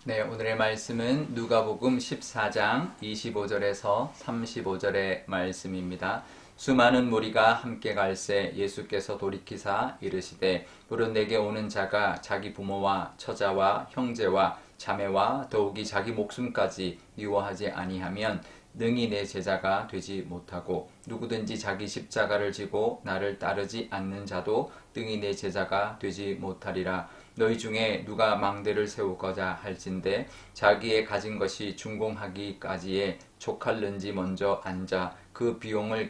네, 오늘의 말씀은 누가복음 14장 25절에서 35절의 말씀입니다. 수많은 무리가 함께 갈새 예수께서 돌이키사 이르시되 물은 내게 오는 자가 자기 부모와 처자와 형제와 자매와 더욱이 자기 목숨까지 미워하지 아니하면 능히 내 제자가 되지 못하고 누구든지 자기 십자가를 지고 나를 따르지 않는 자도 능히 내 제자가 되지 못하리라. 너희 중에 누가 망대를 세우고자 할진대 자기의 가진 것이 준공하기까지에 족할는지 먼저 앉아 그 비용을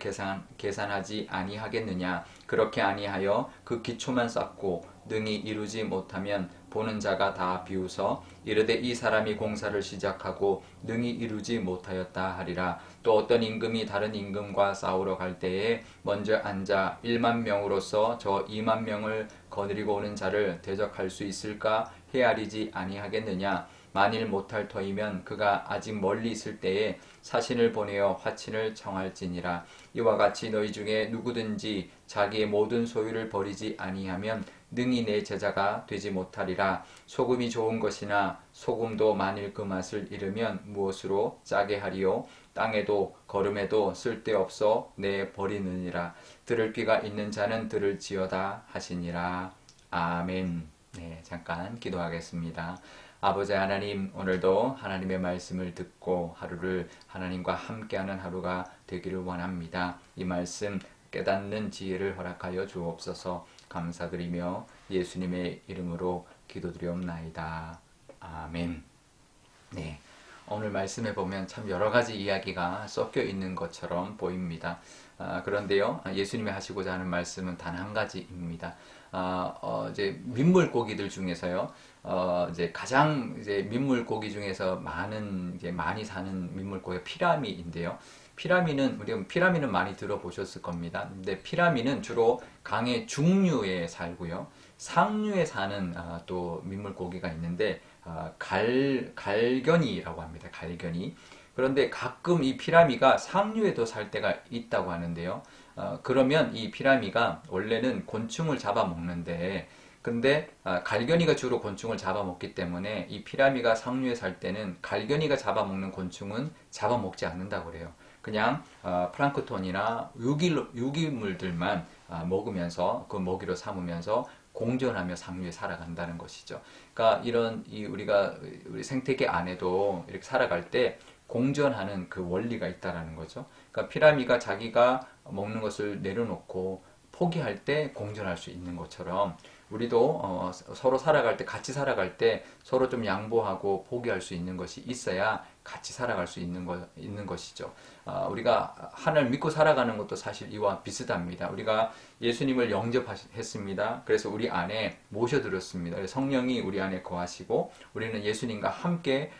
계산하지 아니하겠느냐. 그렇게 아니하여 그 기초만 쌓고 능히 이루지 못하면 보는 자가 다 비웃어 이르되 이 사람이 공사를 시작하고 능히 이루지 못하였다 하리라. 또 어떤 임금이 다른 임금과 싸우러 갈 때에 먼저 앉아 1만 명으로서 저 2만 명을 거느리고 오는 자를 대적할 수 있을까 헤아리지 아니하겠느냐. 만일 못할 터이면 그가 아직 멀리 있을 때에 사신을 보내어 화친을 청할지니라. 이와 같이 너희 중에 누구든지 자기의 모든 소유를 버리지 아니하면 능히 내 제자가 되지 못하리라. 소금이 좋은 것이나 소금도 만일 그 맛을 잃으면 무엇으로 짜게 하리요. 땅에도 거름에도 쓸데없어 내 버리느니라. 들을 귀가 있는 자는 들을지어다 하시니라. 아멘. 네, 잠깐 기도하겠습니다. 아버지 하나님, 오늘도 하나님의 말씀을 듣고 하루를 하나님과 함께하는 하루가 되기를 원합니다. 이 말씀 깨닫는 지혜를 허락하여 주옵소서. 감사드리며 예수님의 이름으로 기도드리옵나이다. 아멘. 네, 오늘 말씀에 보면 참 여러 가지 이야기가 섞여 있는 것처럼 보입니다. 그런데요, 예수님이 하시고자 하는 말씀은 단 한 가지입니다. 이제 민물고기들 중에서요, 이제 가장 이제 민물고기 중에서 많이 사는 민물고기가 피라미인데요. 우리가 피라미는 많이 들어보셨을 겁니다. 근데 피라미는 주로 강의 중류에 살고요. 상류에 사는 또 민물고기가 있는데 갈견이라고 합니다. 갈견이. 그런데 가끔 이 피라미가 상류에도 살 때가 있다고 하는데요. 그러면 이 피라미가 원래는 곤충을 잡아먹는데 근데 갈견이가 주로 곤충을 잡아먹기 때문에 이 피라미가 상류에 살 때는 갈견이가 잡아먹는 곤충은 잡아먹지 않는다고 그래요. 그냥 플랑크톤이나 유기물들만 먹으면서 그 먹이로 삼으면서 공존하며 상류에 살아간다는 것이죠. 그러니까 우리 생태계 안에도 이렇게 살아갈 때 공존하는 그 원리가 있다라는 거죠. 그러니까 피라미가 자기가 먹는 것을 내려놓고 포기할 때 공존할 수 있는 것처럼 우리도 서로 살아갈 때 같이 살아갈 때 서로 좀 양보하고 포기할 수 있는 것이 있어야 같이 살아갈 수 있는 것이죠. 우리가 하나님을 믿고 살아가는 것도 사실 이와 비슷합니다. 우리가 예수님을 영접했습니다. 그래서 우리 안에 모셔들었습니다. 성령이 우리 안에 거하시고 우리는 예수님과 함께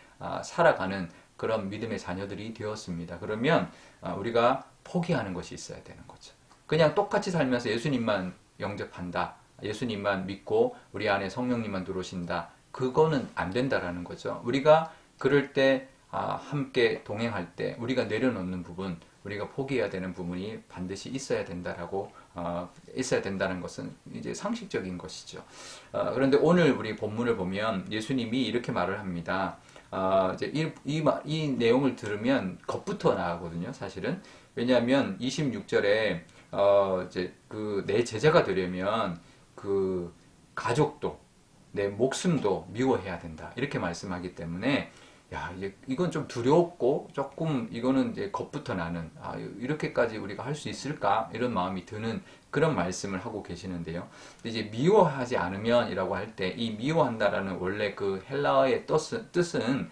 살아가는 그런 믿음의 자녀들이 되었습니다. 그러면 우리가 포기하는 것이 있어야 되는 거죠. 그냥 똑같이 살면서 예수님만 영접한다. 예수님만 믿고 우리 안에 성령님만 들어오신다. 그거는 안 된다라는 거죠. 우리가 그럴 때 함께 동행할 때 우리가 내려놓는 부분, 우리가 포기해야 되는 부분이 반드시 있어야 된다는 것은 이제 상식적인 것이죠. 그런데 오늘 우리 본문을 보면 예수님이 이렇게 말을 합니다. 이제 이 내용을 들으면 겁부터 나거든요, 사실은. 왜냐하면 26절에 이제 내 제자가 되려면 그 가족도 내 목숨도 미워해야 된다. 이렇게 말씀하기 때문에 이건 좀 두렵고 조금 이거는 이제 겁부터 나는 이렇게까지 우리가 할 수 있을까? 이런 마음이 드는 그런 말씀을 하고 계시는데요. 근데 이제 미워하지 않으면이라고 할 때 이 미워한다라는 원래 그 헬라어의 뜻은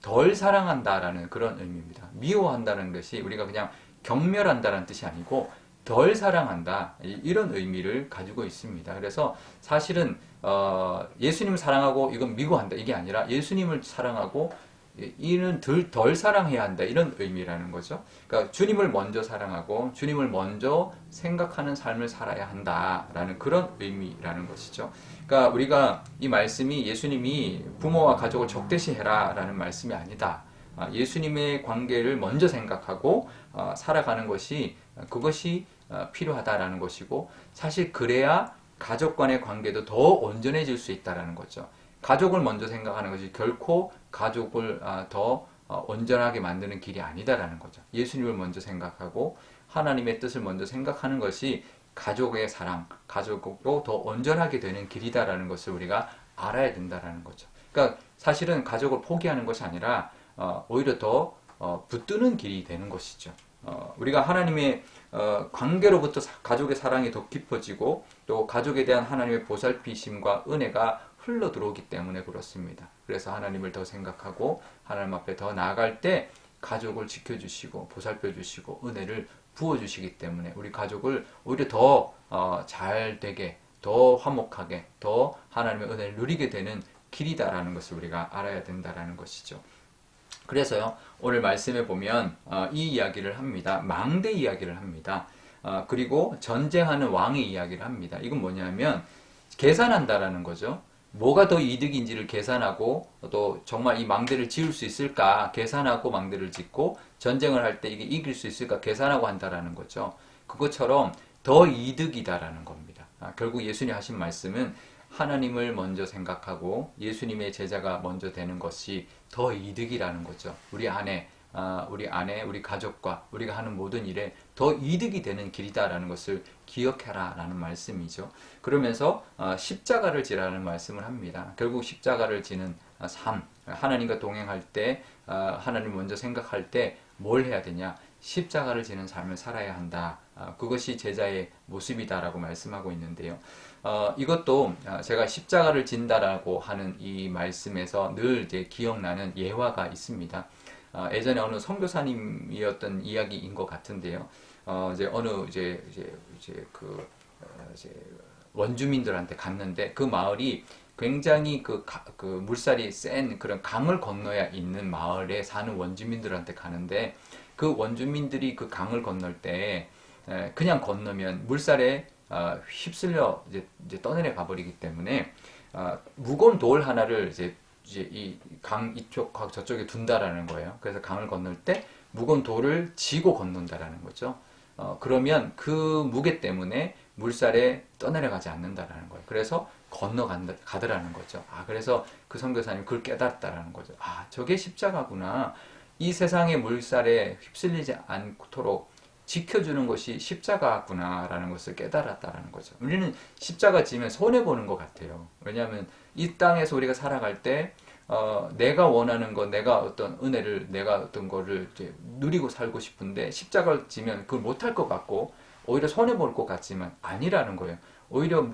덜 사랑한다라는 그런 의미입니다. 미워한다는 것이 우리가 그냥 경멸한다는 뜻이 아니고 덜 사랑한다 이런 의미를 가지고 있습니다. 그래서 사실은 예수님을 사랑하고 이건 미워한다 이게 아니라 예수님을 사랑하고 이는 덜 사랑해야 한다 이런 의미라는 거죠. 그러니까 주님을 먼저 사랑하고 주님을 먼저 생각하는 삶을 살아야 한다라는 그런 의미라는 것이죠. 그러니까 우리가 이 말씀이 예수님이 부모와 가족을 적대시해라라는 말씀이 아니다. 예수님의 관계를 먼저 생각하고 살아가는 그것이 필요하다라는 것이고 사실 그래야 가족 간의 관계도 더 온전해질 수 있다라는 거죠. 가족을 먼저 생각하는 것이 결코 가족을 더 온전하게 만드는 길이 아니다라는 거죠. 예수님을 먼저 생각하고 하나님의 뜻을 먼저 생각하는 것이 가족의 사랑, 가족으로 더 온전하게 되는 길이다라는 것을 우리가 알아야 된다라는 거죠. 그러니까 사실은 가족을 포기하는 것이 아니라 오히려 더 붙드는 길이 되는 것이죠. 우리가 하나님의 관계로부터 가족의 사랑이 더 깊어지고 또 가족에 대한 하나님의 보살피심과 은혜가 흘러 들어오기 때문에 그렇습니다. 그래서 하나님을 더 생각하고 하나님 앞에 더 나아갈 때 가족을 지켜주시고 보살펴주시고 은혜를 부어주시기 때문에 우리 가족을 오히려 더 잘 되게, 더 화목하게, 더 하나님의 은혜를 누리게 되는 길이다라는 것을 우리가 알아야 된다라는 것이죠. 그래서요, 오늘 말씀에 보면 이 이야기를 합니다. 망대 이야기를 합니다. 그리고 전쟁하는 왕의 이야기를 합니다. 이건 뭐냐면 계산한다라는 거죠. 뭐가 더 이득인지를 계산하고 또 정말 이 망대를 지을 수 있을까 계산하고 망대를 짓고 전쟁을 할 때 이게 이길 수 있을까 계산하고 한다라는 거죠. 그것처럼 더 이득이다라는 겁니다. 결국 예수님이 하신 말씀은 하나님을 먼저 생각하고 예수님의 제자가 먼저 되는 것이 더 이득이라는 거죠. 우리 아내, 우리 가족과 우리가 하는 모든 일에 더 이득이 되는 길이다라는 것을 기억해라 라는 말씀이죠. 그러면서 십자가를 지라는 말씀을 합니다. 결국 십자가를 지는 삶, 하나님과 동행할 때 하나님 먼저 생각할 때 뭘 해야 되냐? 십자가를 지는 삶을 살아야 한다. 그것이 제자의 모습이다라고 말씀하고 있는데요. 이것도 제가 십자가를 진다라고 하는 이 말씀에서 늘 이제 기억나는 예화가 있습니다. 예전에 어느 선교사님이었던 이야기인 것 같은데요. 이제 어느 이제 원주민들한테 갔는데 그 마을이 굉장히 그 물살이 센 그런 강을 건너야 있는 마을에 사는 원주민들한테 가는데 그 원주민들이 그 강을 건널 때 그냥 건너면 물살에 휩쓸려 이제 떠내려 가버리기 때문에 무거운 돌 하나를 이제 이 강 이쪽 저쪽에 둔다라는 거예요. 그래서 강을 건널 때 무거운 돌을 지고 건넌다라는 거죠. 그러면 그 무게 때문에 물살에 떠내려가지 않는다라는 거예요. 그래서 가더라는 거죠. 그래서 그 선교사님 그걸 깨달았다라는 거죠. 저게 십자가구나. 이 세상의 물살에 휩쓸리지 않도록 지켜주는 것이 십자가구나라는 것을 깨달았다라는 거죠. 우리는 십자가 지면 손해보는 것 같아요. 왜냐하면 이 땅에서 우리가 살아갈 때 내가 원하는 것, 내가 어떤 은혜를, 내가 어떤 거를 이제 누리고 살고 싶은데 십자가를 지면 그걸 못할 것 같고 오히려 손해볼 것 같지만 아니라는 거예요. 오히려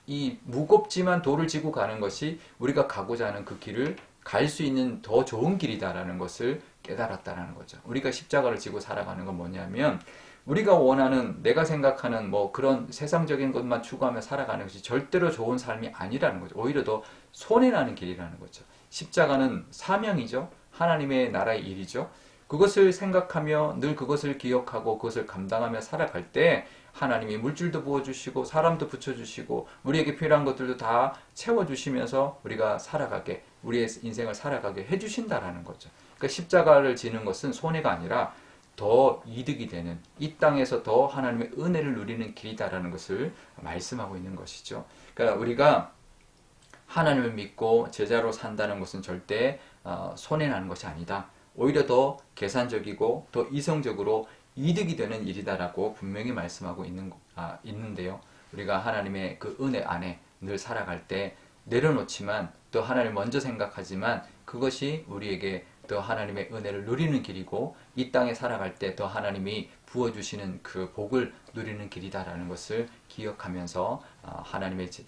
이 무겁지만 돌을 지고 가는 것이 우리가 가고자 하는 그 길을 갈 수 있는 더 좋은 길이다라는 것을 깨달았다라는 거죠. 우리가 십자가를 지고 살아가는 건 뭐냐면 우리가 원하는 내가 생각하는 뭐 그런 세상적인 것만 추구하며 살아가는 것이 절대로 좋은 삶이 아니라는 거죠. 오히려 더 손해나는 길이라는 거죠. 십자가는 사명이죠. 하나님의 나라의 일이죠. 그것을 생각하며 늘 그것을 기억하고 그것을 감당하며 살아갈 때 하나님이 물질도 부어주시고 사람도 붙여주시고 우리에게 필요한 것들도 다 채워주시면서 우리가 살아가게 우리의 인생을 살아가게 해주신다라는 거죠. 그러니까 십자가를 지는 것은 손해가 아니라 더 이득이 되는 이 땅에서 더 하나님의 은혜를 누리는 길이다라는 것을 말씀하고 있는 것이죠. 그러니까 우리가 하나님을 믿고 제자로 산다는 것은 절대 손해나는 것이 아니다. 오히려 더 계산적이고 더 이성적으로 이득이 되는 일이다라고 분명히 말씀하고 있는데요. 우리가 하나님의 그 은혜 안에 늘 살아갈 때 내려놓지만 또 하나님을 먼저 생각하지만 그것이 우리에게 더 하나님의 은혜를 누리는 길이고 이 땅에 살아갈 때 더 하나님이 부어주시는 그 복을 누리는 길이다라는 것을 기억하면서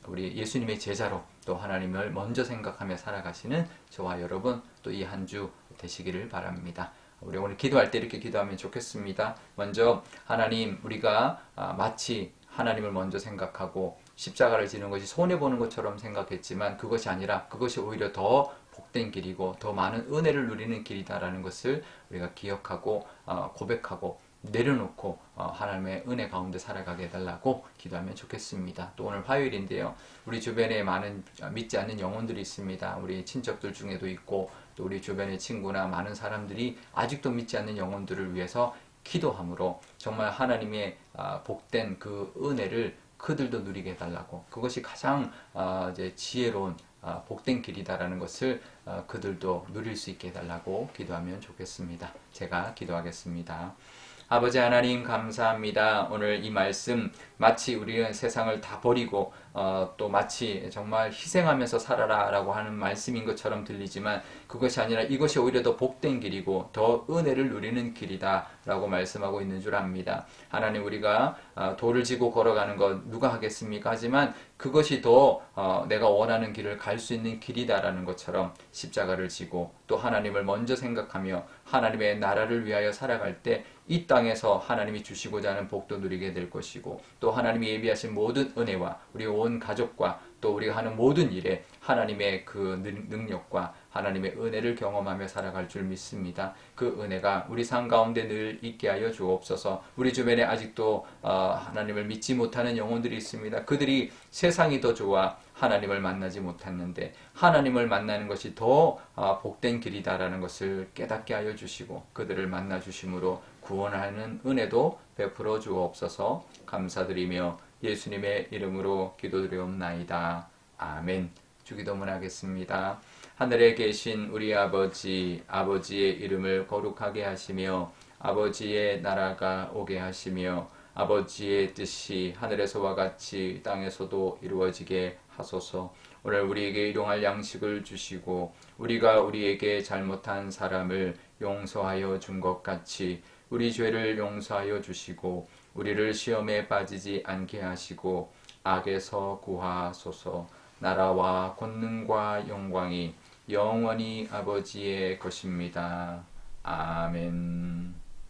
우리 예수님의 제자로 또 하나님을 먼저 생각하며 살아가시는 저와 여러분 또 이 한 주 되시기를 바랍니다. 우리 오늘 기도할 때 이렇게 기도하면 좋겠습니다. 먼저 하나님 우리가 마치 하나님을 먼저 생각하고 십자가를 지는 것이 손해보는 것처럼 생각했지만 그것이 아니라 그것이 오히려 더 복된 길이고 더 많은 은혜를 누리는 길이다라는 것을 우리가 기억하고 고백하고 내려놓고 하나님의 은혜 가운데 살아가게 해달라고 기도하면 좋겠습니다. 또 오늘 화요일인데요. 우리 주변에 많은 믿지 않는 영혼들이 있습니다. 우리 친척들 중에도 있고 또 우리 주변의 친구나 많은 사람들이 아직도 믿지 않는 영혼들을 위해서 기도함으로 정말 하나님의 복된 그 은혜를 그들도 누리게 해달라고 그것이 가장 이제 지혜로운 복된 길이다라는 것을 그들도 누릴 수 있게 해달라고 기도하면 좋겠습니다. 제가 기도하겠습니다. 아버지 하나님 감사합니다. 오늘 이 말씀 마치 우리는 세상을 다 버리고 또 마치 정말 희생하면서 살아라 라고 하는 말씀인 것처럼 들리지만 그것이 아니라 이것이 오히려 더 복된 길이고 더 은혜를 누리는 길이다 라고 말씀하고 있는 줄 압니다. 하나님 우리가 돌을 지고 걸어가는 것 누가 하겠습니까? 하지만 그것이 더 내가 원하는 길을 갈 수 있는 길이다라는 것처럼 십자가를 지고 또 하나님을 먼저 생각하며 하나님의 나라를 위하여 살아갈 때 이 땅에서 하나님이 주시고자 하는 복도 누리게 될 것이고 또 하나님이 예비하신 모든 은혜와 우리 온 가족과 또 우리가 하는 모든 일에 하나님의 그 능력과 하나님의 은혜를 경험하며 살아갈 줄 믿습니다. 그 은혜가 우리 삶 가운데 늘 있게 하여 주옵소서. 우리 주변에 아직도 하나님을 믿지 못하는 영혼들이 있습니다. 그들이 세상이 더 좋아 하나님을 만나지 못했는데 하나님을 만나는 것이 더 복된 길이다라는 것을 깨닫게 하여 주시고 그들을 만나 주심으로 구원하는 은혜도 베풀어 주옵소서. 감사드리며 예수님의 이름으로 기도드리옵나이다. 아멘. 주기도문 하겠습니다. 하늘에 계신 우리 아버지, 아버지의 이름을 거룩하게 하시며 아버지의 나라가 오게 하시며 아버지의 뜻이 하늘에서와 같이 땅에서도 이루어지게 하소서. 오늘 우리에게 일용할 양식을 주시고 우리가 우리에게 잘못한 사람을 용서하여 준 것 같이 우리 죄를 용서하여 주시고 우리를 시험에 빠지지 않게 하시고 악에서 구하소서. 나라와 권능과 영광이 영원히 아버지의 것입니다. 아멘.